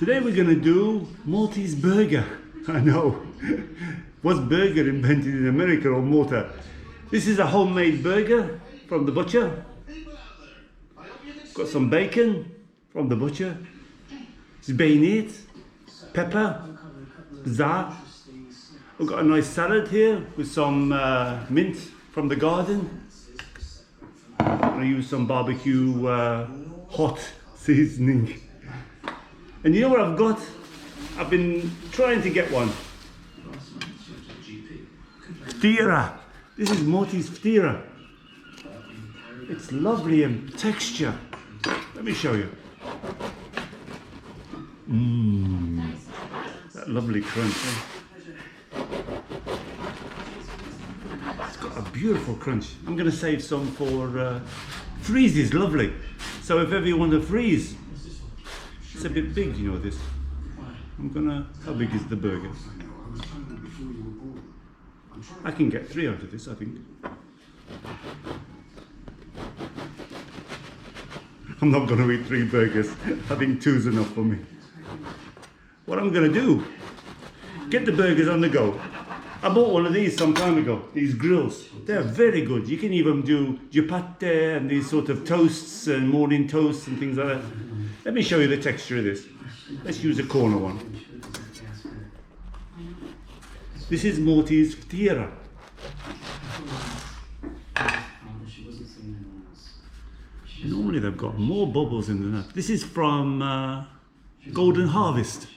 Today we're gonna do Maltese burger. I know. Was burger invented in America or Malta? This is a homemade burger from the butcher. Got some bacon from the butcher. Gbejniet, pepper, za. We've got a nice salad here with some mint from the garden. I'm gonna use some barbecue hot seasoning. And you know what I've got? I've been trying to get one. Ftira. This is Maltese Ftira. It's lovely in texture. Let me show you. That lovely crunch. It's got a beautiful crunch. I'm going to save some for freeze is lovely. So if ever you want to freeze, it's a bit big, you know this. How big is the burger? I can get 3 out of this, I think. I'm not going to eat 3 burgers. I think 2's enough for me. What I'm going to do, get the burgers on the go. I bought one of these some time ago, these grills. They're very good. You can even do your pate and these sort of toasts and morning toasts and things like that. Let me show you the texture of this. Let's use a corner one. This is Maltese Ftira. Normally they've got more bubbles in than that. This is from Golden Harvest.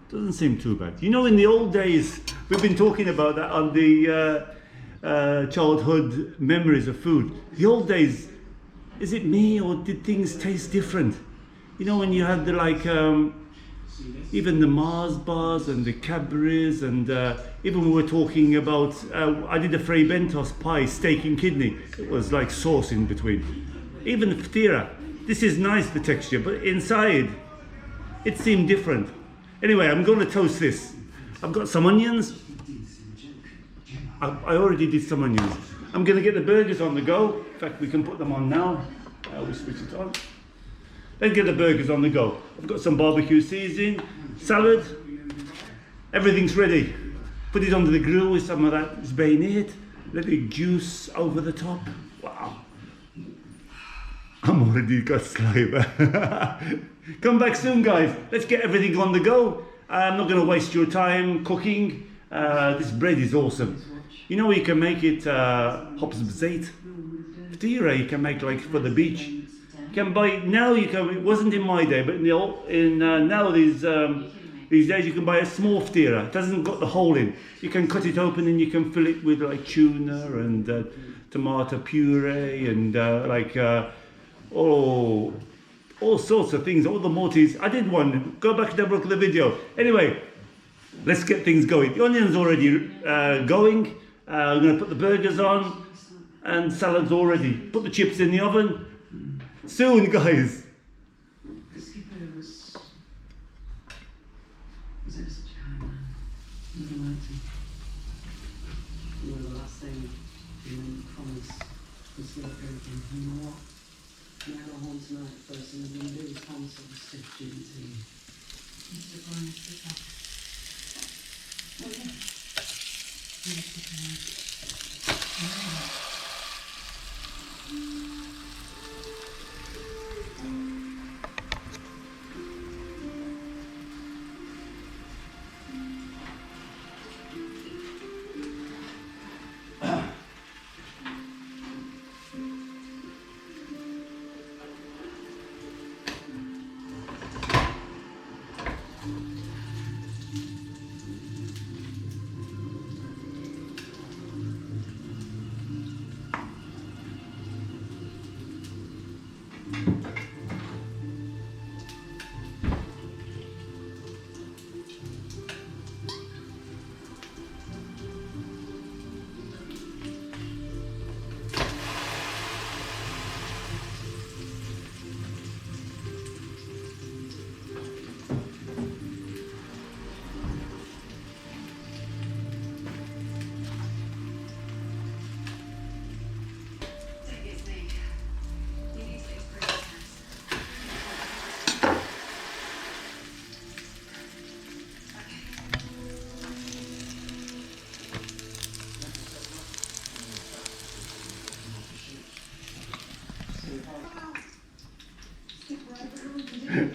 Doesn't seem too bad. You know, in the old days, we've been talking about that on the childhood memories of food. The old days, is it me or did things taste different? You know, when you had the even the Mars bars and the Cadbury's, and even we were talking about, I did a Fray Bentos pie, steak and kidney. It was like sauce in between. Even the Ftira, this is nice, the texture, but inside, it seemed different. Anyway, I'm going to toast this. I've got some onions. I already did some onions. I'm going to get the burgers on the go. In fact, we can put them on now. We'll switch it on. Then get the burgers on the go. I've got some barbecue seasoning, salad. Everything's ready. Put it under the grill with some of that Gbejniet. Let it juice over the top. Wow. I'm already got saliva. Come back soon, guys. Let's get everything on the go. I'm not going to waste your time cooking. This bread is awesome. You know, you can make it hops bzeit. Ftira you can make like for the beach. You can buy now. You can. It wasn't in my day, but now these days you can buy a small Ftira. It doesn't got the hole in. You can cut it open and you can fill it with like tuna and tomato puree and all sorts of things. All the Maltese. I did one. Go back and have a look at the video. Anyway, let's get things going. The onion's already going. I'm going to put the burgers on, and salad's already. Put the chips in the oven. Soon, guys.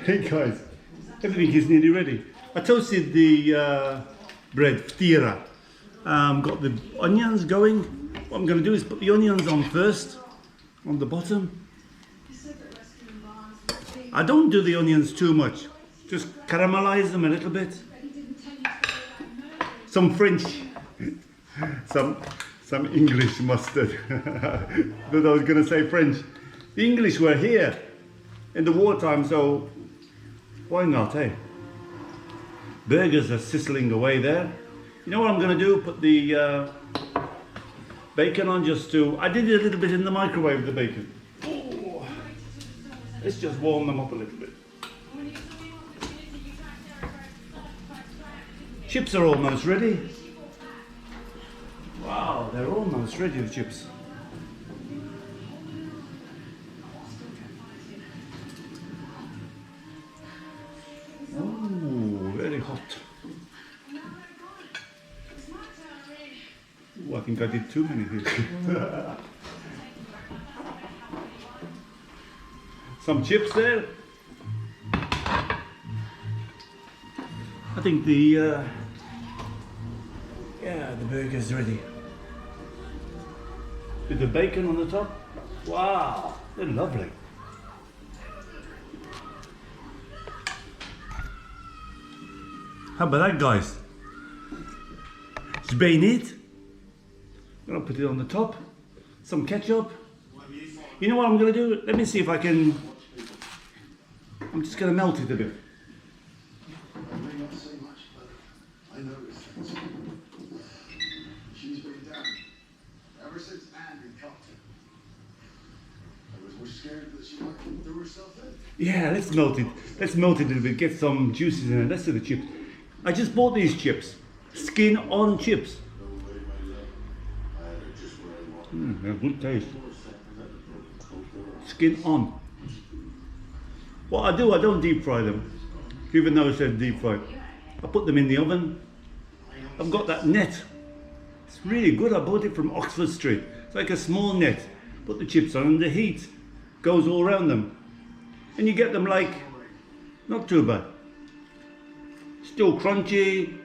Hey guys, everything is nearly ready. I toasted the bread, Ftira. Got the onions going. What I'm going to do is put the onions on first, on the bottom. I don't do the onions too much, just caramelize them a little bit. Some French, some English mustard. But I was going to say French. The English were here in the wartime, so why not, eh? Burgers are sizzling away there. You know what I'm going to do? Put the bacon on just to... I did it a little bit in the microwave, the bacon. Oh, let's just warm them up a little bit. Chips are almost ready. Wow, they're almost ready, the chips. Oh, very hot. Oh, I think I did too many here. Some chips there. I think the burger's ready. With the bacon on the top. Wow, they're lovely. How about that, guys? Gbejniet. I'm gonna put it on the top. Some ketchup. You know what I'm gonna do? Let me see if I can. I'm just gonna melt it a bit. She's been down ever since Andy caught her. I was scared that she might throw herself in. Yeah, let's melt it. Let's melt it a little bit. Get some juices in it. Let's do the chips. I just bought these chips. Skin on chips. They're good taste. Skin on. What I do, I don't deep fry them. Even though it said deep fry. I put them in the oven. I've got that net. It's really good. I bought it from Oxford Street. It's like a small net. Put the chips on and the heat goes all around them. And you get them like, not too bad. Still crunchy.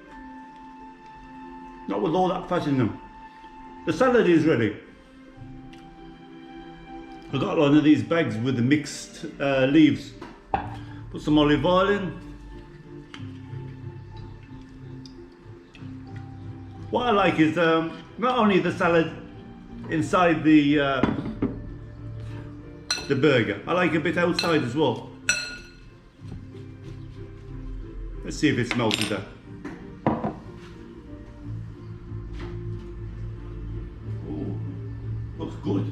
Not with all that fat in them. The salad is ready. I got one of these bags with the mixed leaves. Put some olive oil in. What I like is not only the salad inside the burger, I like a bit outside as well. Let's see if it's melted there. Oh, looks good.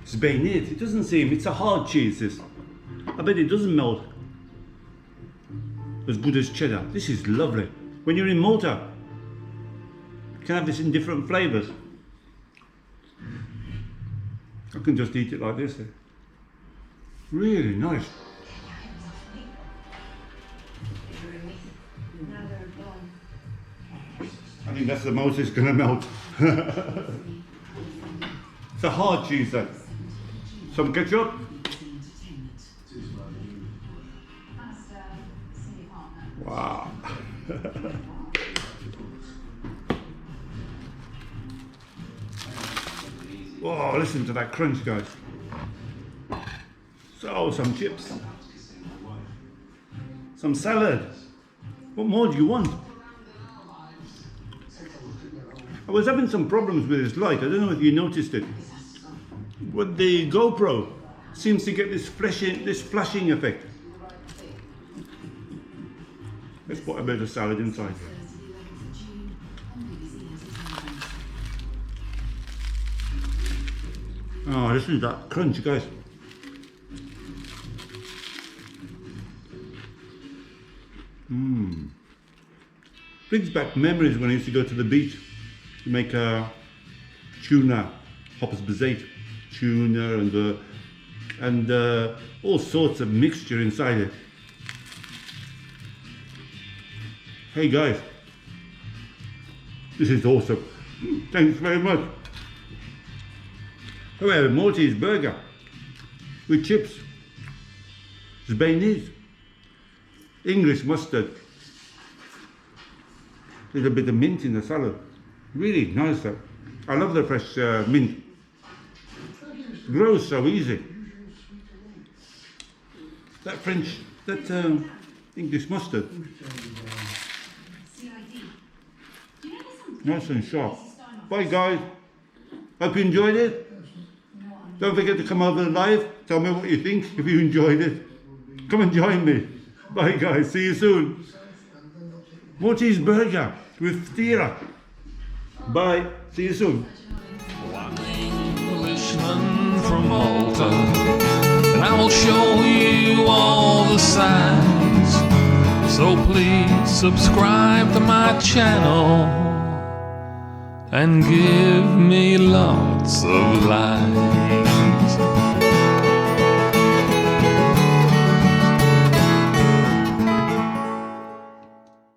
It's Gbejniet. It doesn't seem, it's a hard cheese this. I bet it doesn't melt as good as cheddar. This is lovely. When you're in Malta, you can have this in different flavours. I can just eat it like this. Really nice. I think that's the most it's going to melt. It's a hard cheese though. Some ketchup. Wow. Oh, listen to that crunch, guys. So, some chips. Some salad. What more do you want? I was having some problems with this light. I don't know if you noticed it. But the GoPro seems to get this flashing effect. Let's put a bit of salad inside. Oh, listen to that crunch, guys. Brings back memories when I used to go to the beach to make tuna, hoppers bezate, tuna and all sorts of mixture inside it. Hey guys, this is awesome. Thanks very much. Oh, we have a Maltese burger with chips. Gbejniet. English mustard. There's a bit of mint in the salad. Really nice though. I love the fresh mint. Grows so easy. That French, that English mustard. Nice and sharp. Bye guys. Hope you enjoyed it. Don't forget to come over live. Tell me what you think if you enjoyed it. Come and join me. Bye guys. See you soon. Maltese burger with Ftira. Bye. See you soon. I'm Englishman from Malta, and I will show you all the signs. So please subscribe to my channel and give me lots of likes.